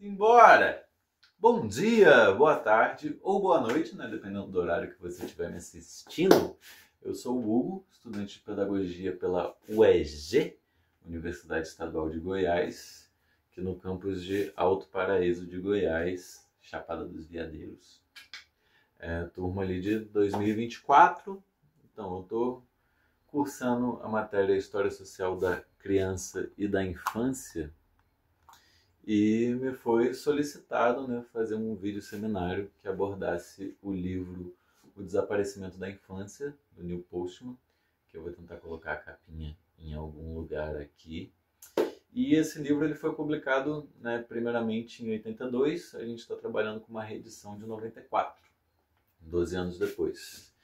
Embora! Bom dia, boa tarde ou boa noite, né? Dependendo do horário que você estiver me assistindo. Eu sou o Hugo, estudante de Pedagogia pela UEG, Universidade Estadual de Goiás, aqui no campus de Alto Paraíso de Goiás, Chapada dos Veadeiros. Turma ali de 2024, então eu estou cursando a matéria História Social da Criança e da Infância. E me foi solicitado, né, fazer um vídeo seminário que abordasse o livro O Desaparecimento da Infância, do Neil Postman, que eu vou tentar colocar a capinha em algum lugar aqui. E esse livro ele foi publicado, né, primeiramente em 82, a gente está trabalhando com uma reedição de 94, 12 anos depois.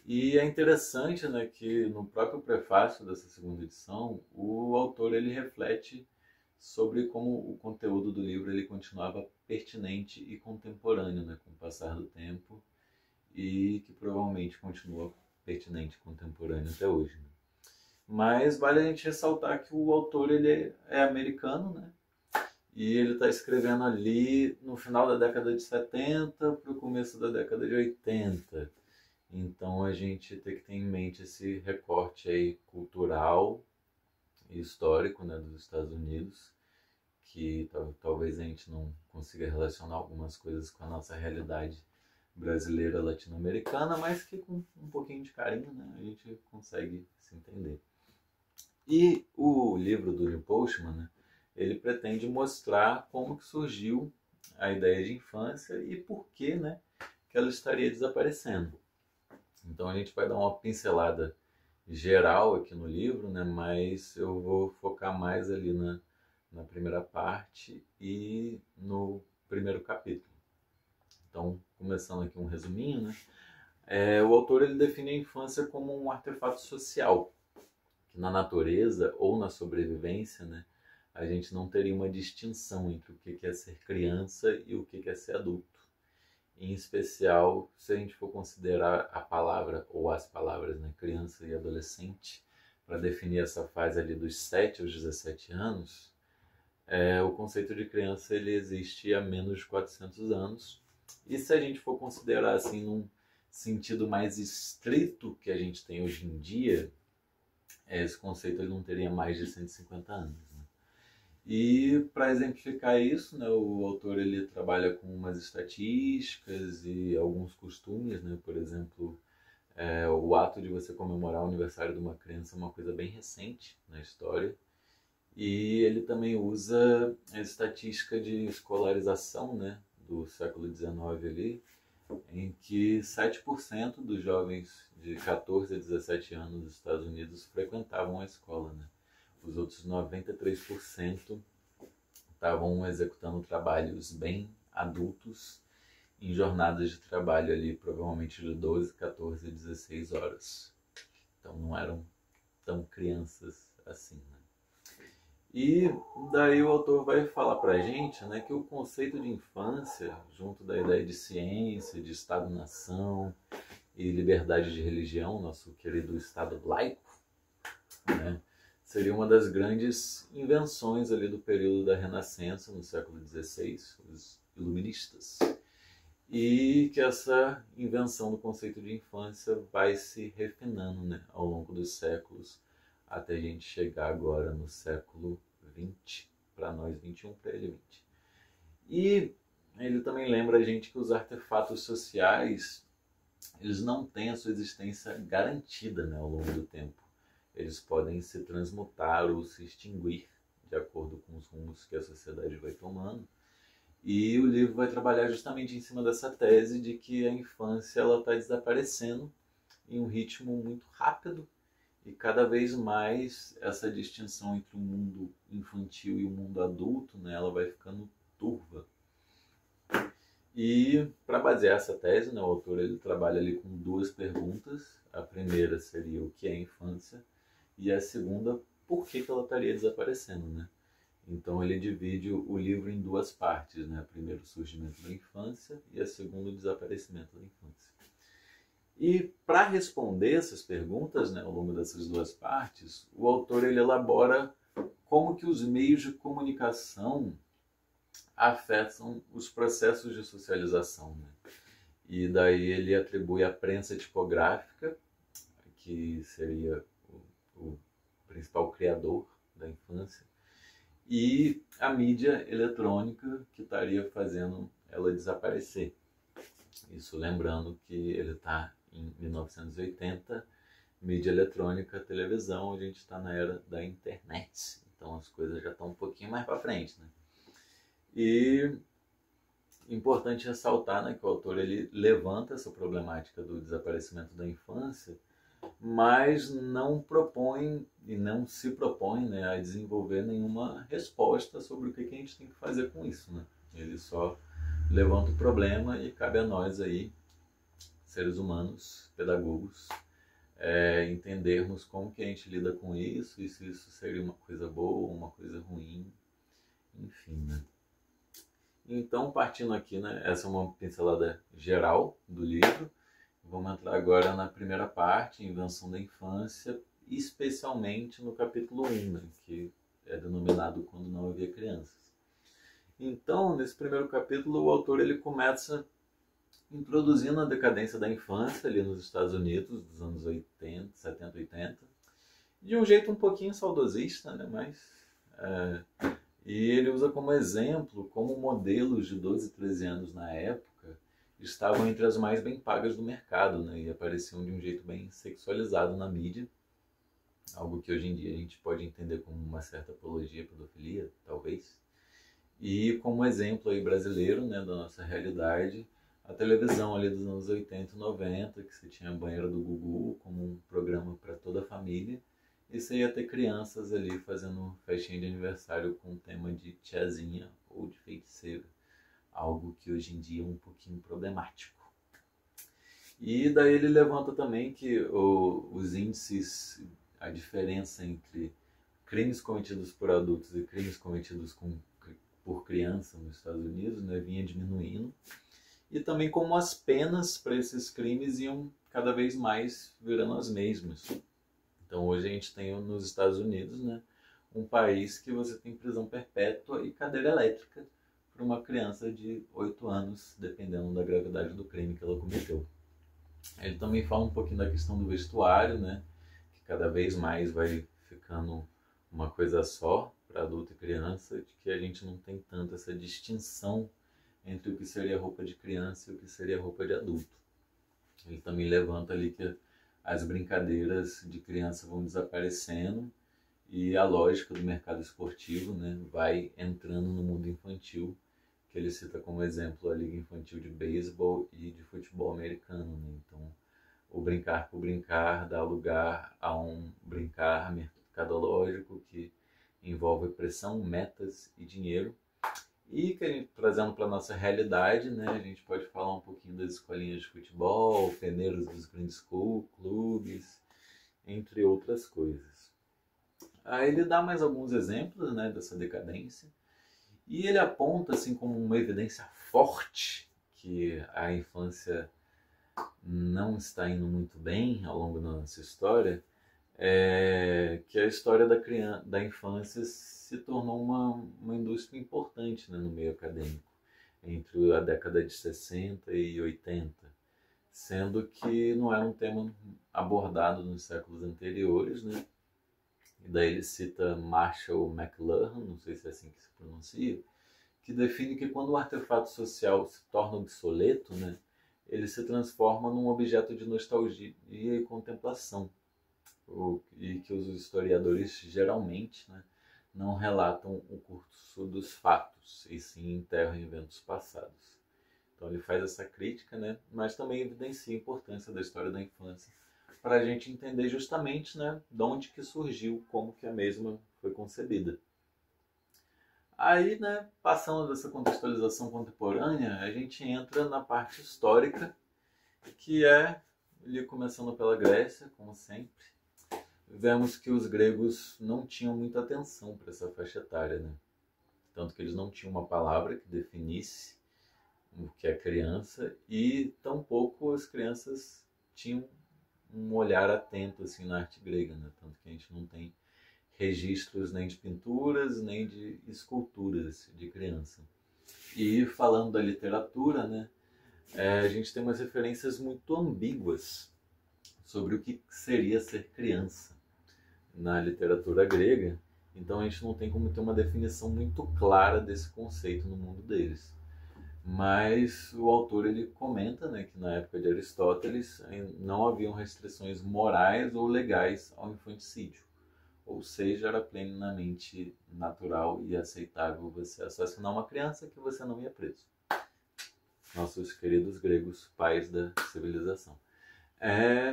E é interessante, né, que no próprio prefácio dessa segunda edição, o autor ele reflete sobre como o conteúdo do livro ele continuava pertinente e contemporâneo, né, com o passar do tempo, e que provavelmente continua pertinente e contemporâneo até hoje. Né? Mas vale a gente ressaltar que o autor ele é americano, né? E ele está escrevendo ali no final da década de 70 para o começo da década de 80. Então a gente tem que ter em mente esse recorte aí cultural e histórico, né, dos Estados Unidos, que talvez a gente não consiga relacionar algumas coisas com a nossa realidade brasileira latino-americana, mas que com um pouquinho de carinho, né, a gente consegue se entender. E o livro do Neil Postman, né, ele pretende mostrar como que surgiu a ideia de infância e por que, né, que ela estaria desaparecendo. Então a gente vai dar uma pincelada geral aqui no livro, né, mas eu vou focar mais ali na primeira parte e no primeiro capítulo. Então, começando aqui um resuminho, né? O autor ele define a infância como um artefato social, que na natureza ou na sobrevivência, né, a gente não teria uma distinção entre o que é ser criança e o que é ser adulto. Em especial, se a gente for considerar a palavra ou as palavras, né, criança e adolescente, para definir essa fase ali dos 7 aos 17 anos, o conceito de criança ele existe há menos de 400 anos. E se a gente for considerar assim num sentido mais estrito que a gente tem hoje em dia, esse conceito ele não teria mais de 150 anos. Né? E para exemplificar isso, né, o autor ele trabalha com umas estatísticas e alguns costumes, né? Por exemplo, o ato de você comemorar o aniversário de uma criança é uma coisa bem recente na história. E ele também usa a estatística de escolarização, né, do século XIX ali, em que 7% dos jovens de 14 a 17 anos dos Estados Unidos frequentavam a escola. Né? Os outros 93% estavam executando trabalhos bem adultos em jornadas de trabalho ali, provavelmente de 12, 14 e 16 horas. Então não eram tão crianças assim. Né? E daí o autor vai falar pra gente, né, que o conceito de infância, junto da ideia de ciência, de Estado-nação e liberdade de religião, nosso querido Estado laico, né, seria uma das grandes invenções ali do período da Renascença, no século XVI, os iluministas. E que essa invenção do conceito de infância vai se refinando, né, ao longo dos séculos, até a gente chegar agora no século XX, para nós 21, para ele 20. E ele também lembra a gente que os artefatos sociais, eles não têm a sua existência garantida, né, ao longo do tempo. Eles podem se transmutar ou se extinguir de acordo com os rumos que a sociedade vai tomando. E o livro vai trabalhar justamente em cima dessa tese de que a infância está desaparecendo em um ritmo muito rápido e cada vez mais essa distinção entre o mundo infantil e o mundo adulto, né, ela vai ficando turva. E para basear essa tese, né, o autor ele trabalha ali com duas perguntas. A primeira seria o que é a infância e a segunda, por que ela estaria desaparecendo, né? Então ele divide o livro em duas partes, né? A primeira, o surgimento da infância, e a segunda, o desaparecimento da infância. E para responder essas perguntas, né, ao longo dessas duas partes, o autor ele elabora como que os meios de comunicação afetam os processos de socialização, né? E daí ele atribui a prensa tipográfica, que seria o principal criador da infância, e a mídia eletrônica, que estaria fazendo ela desaparecer. Isso lembrando que ele está em 1980, mídia eletrônica, televisão, a gente está na era da internet. Então as coisas já estão um pouquinho mais para frente, né? E importante ressaltar, né, que o autor ele levanta essa problemática do desaparecimento da infância, mas não propõe e não se propõe, né, a desenvolver nenhuma resposta sobre o que a gente tem que fazer com isso, né? Ele só levanta o problema e cabe a nós aí, seres humanos, pedagogos, entendermos como que a gente lida com isso e se isso seria uma coisa boa, uma coisa ruim, enfim, né? Então, partindo aqui, né, essa é uma pincelada geral do livro. Vamos entrar agora na primeira parte, Invenção da Infância, especialmente no capítulo 1, né, que é denominado Quando Não Havia Crianças. Então, nesse primeiro capítulo, o autor ele começa introduzindo a decadência da infância ali nos Estados Unidos, dos anos 80, 70, 80, de um jeito um pouquinho saudosista, né, e ele usa como exemplo como modelos de 12, 13 anos na época estavam entre as mais bem pagas do mercado, né, e apareciam de um jeito bem sexualizado na mídia, algo que hoje em dia a gente pode entender como uma certa apologia à pedofilia, talvez. E como exemplo aí brasileiro, né, da nossa realidade, a televisão ali dos anos 80 e 90, que você tinha a Banheira do Gugu como um programa para toda a família, e você ia ter crianças ali fazendo festinha de aniversário com o tema de tiazinha ou de feiticeira, algo que hoje em dia é um pouquinho problemático. E daí ele levanta também que os índices, a diferença entre crimes cometidos por adultos e crimes cometidos por criança nos Estados Unidos, né, vinha diminuindo, e também como as penas para esses crimes iam cada vez mais virando as mesmas. Então hoje a gente tem nos Estados Unidos, né, um país que você tem prisão perpétua e cadeira elétrica para uma criança de 8 anos, dependendo da gravidade do crime que ela cometeu. Ele também fala um pouquinho da questão do vestuário, né, que cada vez mais vai ficando uma coisa só para adulto e criança, de que a gente não tem tanto essa distinção entre o que seria roupa de criança e o que seria roupa de adulto. Ele também levanta ali que as brincadeiras de criança vão desaparecendo e a lógica do mercado esportivo, né, vai entrando no mundo infantil, que ele cita como exemplo a Liga Infantil de Beisebol e de Futebol Americano, né? Então, o brincar por brincar dá lugar a um brincar mercadológico que envolve pressão, metas e dinheiro. E que, trazendo para a nossa realidade, né, a gente pode falar um pouquinho das escolinhas de futebol, peneiros dos grandes clubes, entre outras coisas. Aí ele dá mais alguns exemplos, né, dessa decadência, e ele aponta assim, como uma evidência forte que a infância não está indo muito bem ao longo da nossa história, que a história da infância se tornou uma indústria importante, né, no meio acadêmico, entre a década de 60 e 80, sendo que não era um tema abordado nos séculos anteriores, né? E daí ele cita Marshall McLuhan, não sei se é assim que se pronuncia, que define que quando o artefato social se torna obsoleto, né, ele se transforma num objeto de nostalgia e contemplação, e que os historiadores geralmente, né, não relatam o curso dos fatos, e sim enterram eventos passados. Então ele faz essa crítica, né, mas também evidencia a importância da história da infância para a gente entender justamente, né, de onde que surgiu, como que a mesma foi concebida. Aí, né, passando dessa contextualização contemporânea, a gente entra na parte histórica, que é, ali começando pela Grécia, como sempre, vemos que os gregos não tinham muita atenção para essa faixa etária, né? Tanto que eles não tinham uma palavra que definisse o que é criança, e tampouco as crianças tinham um olhar atento assim, na arte grega, né? Tanto que a gente não tem registros nem de pinturas, nem de esculturas de criança. E falando da literatura, né, a gente tem umas referências muito ambíguas sobre o que seria ser criança na literatura grega. Então a gente não tem como ter uma definição muito clara desse conceito no mundo deles. Mas o autor ele comenta, né, que na época de Aristóteles não haviam restrições morais ou legais ao infanticídio. Ou seja, era plenamente natural e aceitável você assassinar uma criança que você não ia preso. Nossos queridos gregos, pais da civilização.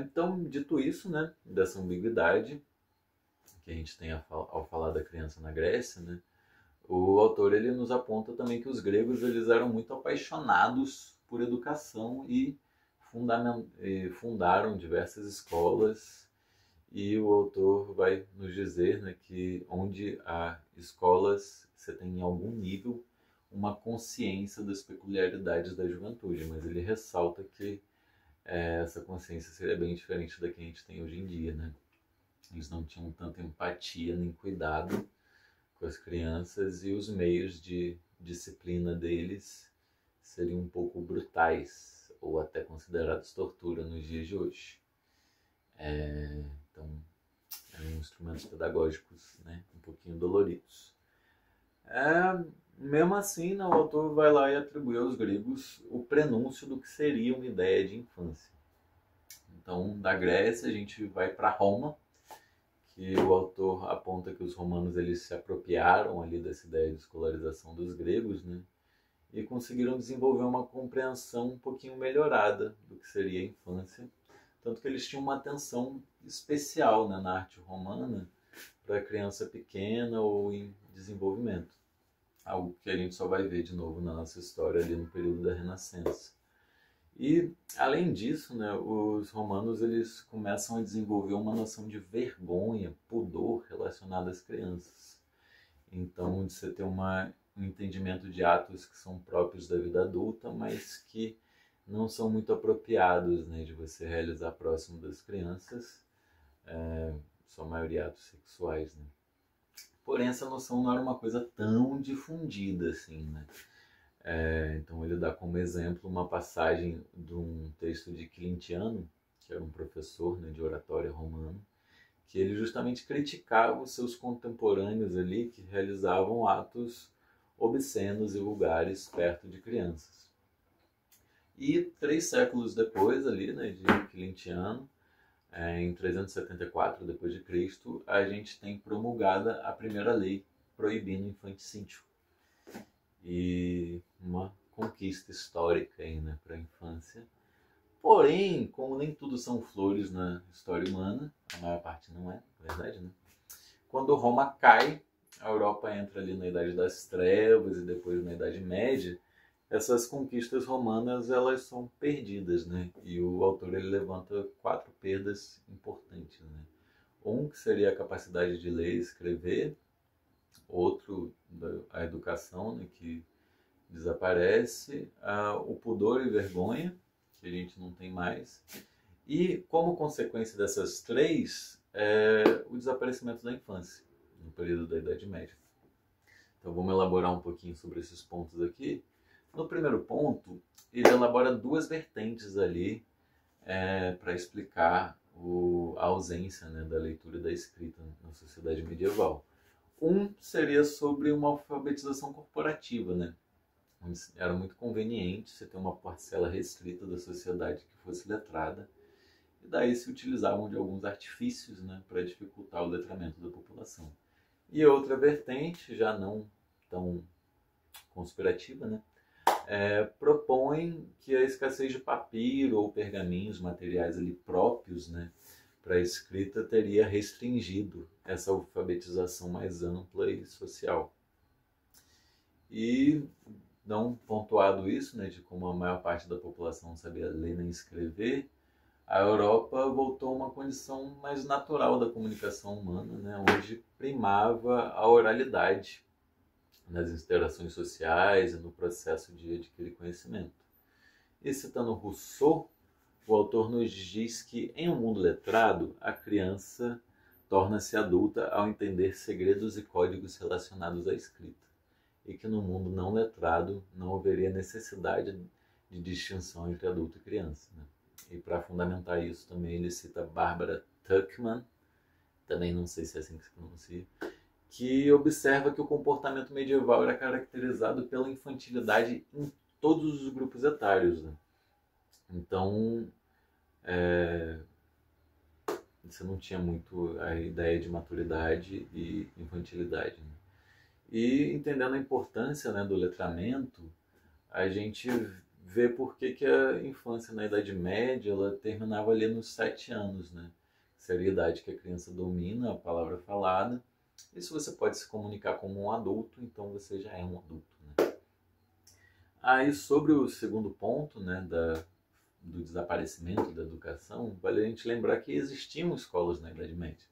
Então, dito isso, né, dessa ambiguidade que a gente tem ao falar da criança na Grécia, né, o autor ele nos aponta também que os gregos eles eram muito apaixonados por educação e fundaram diversas escolas. E o autor vai nos dizer, né, que onde há escolas, você tem em algum nível uma consciência das peculiaridades da juventude, mas ele ressalta que essa consciência seria bem diferente da que a gente tem hoje em dia, né? Eles não tinham tanta empatia nem cuidado com as crianças e os meios de disciplina deles seriam um pouco brutais ou até considerados tortura nos dias de hoje. Então, eram instrumentos pedagógicos, né, um pouquinho doloridos. Mesmo assim, né, o autor vai lá e atribui aos gregos o prenúncio do que seria uma ideia de infância. Então, da Grécia, a gente vai para Roma, que o autor aponta que os romanos eles se apropriaram ali dessa ideia de escolarização dos gregos, né, e conseguiram desenvolver uma compreensão um pouquinho melhorada do que seria a infância. Tanto que eles tinham uma atenção especial, né, na arte romana para criança pequena ou em desenvolvimento. Algo que a gente só vai ver de novo na nossa história ali no período da Renascença. E, além disso, né, os romanos eles começam a desenvolver uma noção de vergonha, pudor relacionada às crianças. Então, de você ter um entendimento de atos que são próprios da vida adulta, mas que não são muito apropriados, né, de você realizar próximo das crianças, sua maioria atos sexuais, né. Porém, essa noção não era uma coisa tão difundida assim, né. Então ele dá como exemplo uma passagem de um texto de Quilentiano, que era um professor, né, de oratória romano, que ele justamente criticava os seus contemporâneos ali que realizavam atos obscenos e vulgares perto de crianças. E 3 séculos depois ali, né, de Quilentiano, em 374 d.C., a gente tem promulgada a primeira lei proibindo o infanticídio. E uma conquista histórica aí, né, para a infância. Porém, como nem tudo são flores na história humana, a maior parte não é, na verdade, né? Quando Roma cai, a Europa entra ali na Idade das Trevas e depois na Idade Média, essas conquistas romanas elas são perdidas, né? E o autor ele levanta 4 perdas importantes, né? Um que seria a capacidade de ler e escrever, outro a educação, né, que desaparece, o pudor e vergonha, que a gente não tem mais, e como consequência dessas 3, o desaparecimento da infância no período da Idade Média. Então vamos elaborar um pouquinho sobre esses pontos aqui. No primeiro ponto, ele elabora 2 vertentes ali para explicar a ausência, né, da leitura e da escrita na sociedade medieval. Um seria sobre uma alfabetização corporativa, né? Era muito conveniente você ter uma parcela restrita da sociedade que fosse letrada, e daí se utilizavam de alguns artifícios, né, para dificultar o letramento da população. E outra vertente, já não tão conspirativa, né, propõe que a escassez de papiro ou pergaminhos, materiais ali próprios, né, para a escrita teria restringido essa alfabetização mais ampla e social. E, não pontuado isso, né, de como a maior parte da população não sabia ler nem escrever, a Europa voltou a uma condição mais natural da comunicação humana, né, onde primava a oralidade nas interações sociais e no processo de adquirir conhecimento. E citando Rousseau, o autor nos diz que em um mundo letrado, a criança torna-se adulta ao entender segredos e códigos relacionados à escrita. e que no mundo não letrado não haveria necessidade de distinção entre adulto e criança, né? E para fundamentar isso também ele cita Barbara Tuchman, também não sei se é assim que se pronuncia, que observa que o comportamento medieval era caracterizado pela infantilidade em todos os grupos etários, né? Então, você não tinha muito a ideia de maturidade e infantilidade, né? E entendendo a importância, né, do letramento, a gente vê por que a infância na Idade Média ela terminava ali nos 7 anos, né? Seria a idade que a criança domina a palavra falada. E se você pode se comunicar como um adulto, então você já é um adulto, né? Aí sobre o segundo ponto, né, do desaparecimento da educação, vale a gente lembrar que existiam escolas na Idade Média.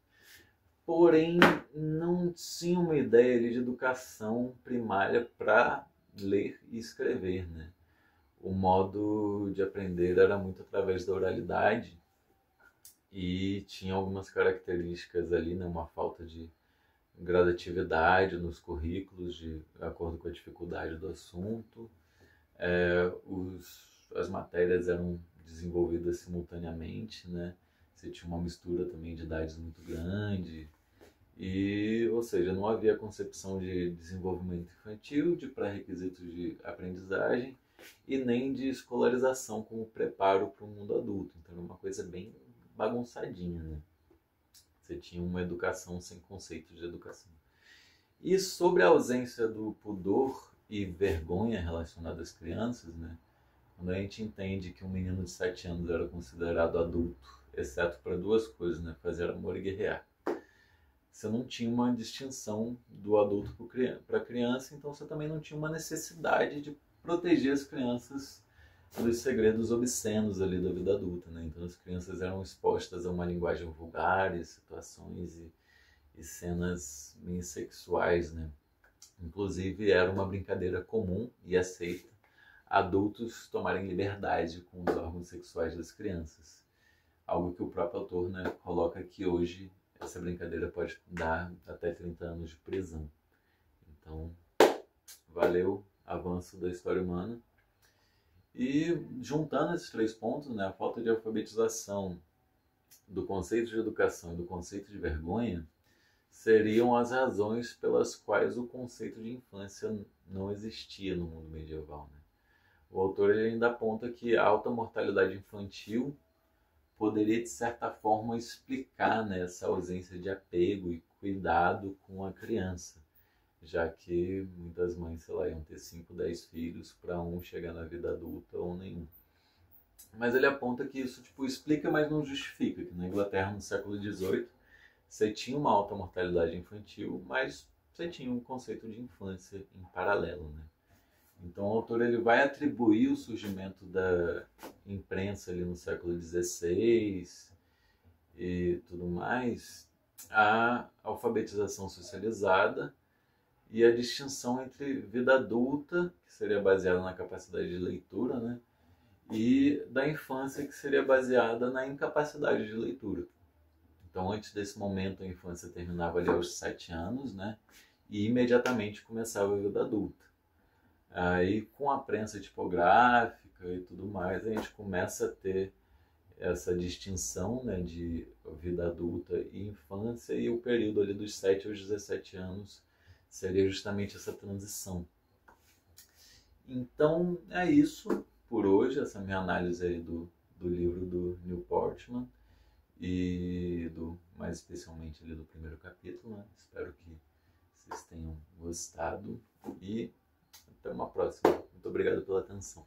Porém, não tinha uma ideia ali de educação primária para ler e escrever, né? O modo de aprender era muito através da oralidade e tinha algumas características ali, né? Uma falta de gradatividade nos currículos de acordo com a dificuldade do assunto. As matérias eram desenvolvidas simultaneamente, né? Você tinha uma mistura também de idades muito grande. E, ou seja, não havia concepção de desenvolvimento infantil, de pré-requisitos de aprendizagem e nem de escolarização como preparo para o mundo adulto. Então era uma coisa bem bagunçadinha, né? Você tinha uma educação sem conceito de educação. E sobre a ausência do pudor e vergonha relacionada às crianças, né? Quando a gente entende que um menino de 7 anos era considerado adulto, exceto para duas coisas, né? Fazer amor e guerrear. Você não tinha uma distinção do adulto para a criança, então você também não tinha uma necessidade de proteger as crianças dos segredos obscenos ali da vida adulta, né? Então as crianças eram expostas a uma linguagem vulgar, situações e cenas meio sexuais, né? Inclusive era uma brincadeira comum e aceita adultos tomarem liberdade com os órgãos sexuais das crianças. Algo que o próprio autor, né, coloca que hoje essa brincadeira pode dar até 30 anos de prisão. Então, valeu, avanço da história humana. E juntando esses 3 pontos, né, a falta de alfabetização, do conceito de educação e do conceito de vergonha, seriam as razões pelas quais o conceito de infância não existia no mundo medieval, né? O autor ele ainda aponta que a alta mortalidade infantil poderia, de certa forma, explicar, né, essa ausência de apego e cuidado com a criança, já que muitas mães, sei lá, iam ter 5, 10 filhos para um chegar na vida adulta ou nenhum. Mas ele aponta que isso explica, mas não justifica, que na Inglaterra, no século XVIII, você tinha uma alta mortalidade infantil, mas você tinha um conceito de infância em paralelo, né? Então o autor ele vai atribuir o surgimento da imprensa ali no século XVI e tudo mais à alfabetização socializada e a distinção entre vida adulta, que seria baseada na capacidade de leitura, né? E da infância, que seria baseada na incapacidade de leitura. Então, antes desse momento, a infância terminava ali aos 7 anos, né? E imediatamente começava a vida adulta. Aí, com a prensa tipográfica e tudo mais, a gente começa a ter essa distinção, né, de vida adulta e infância, e o período ali dos 7 aos 17 anos seria justamente essa transição. Então, é isso por hoje, essa minha análise aí do livro do Neil Portman, e mais especialmente ali do primeiro capítulo, né? Espero que vocês tenham gostado e até uma próxima. Muito obrigado pela atenção.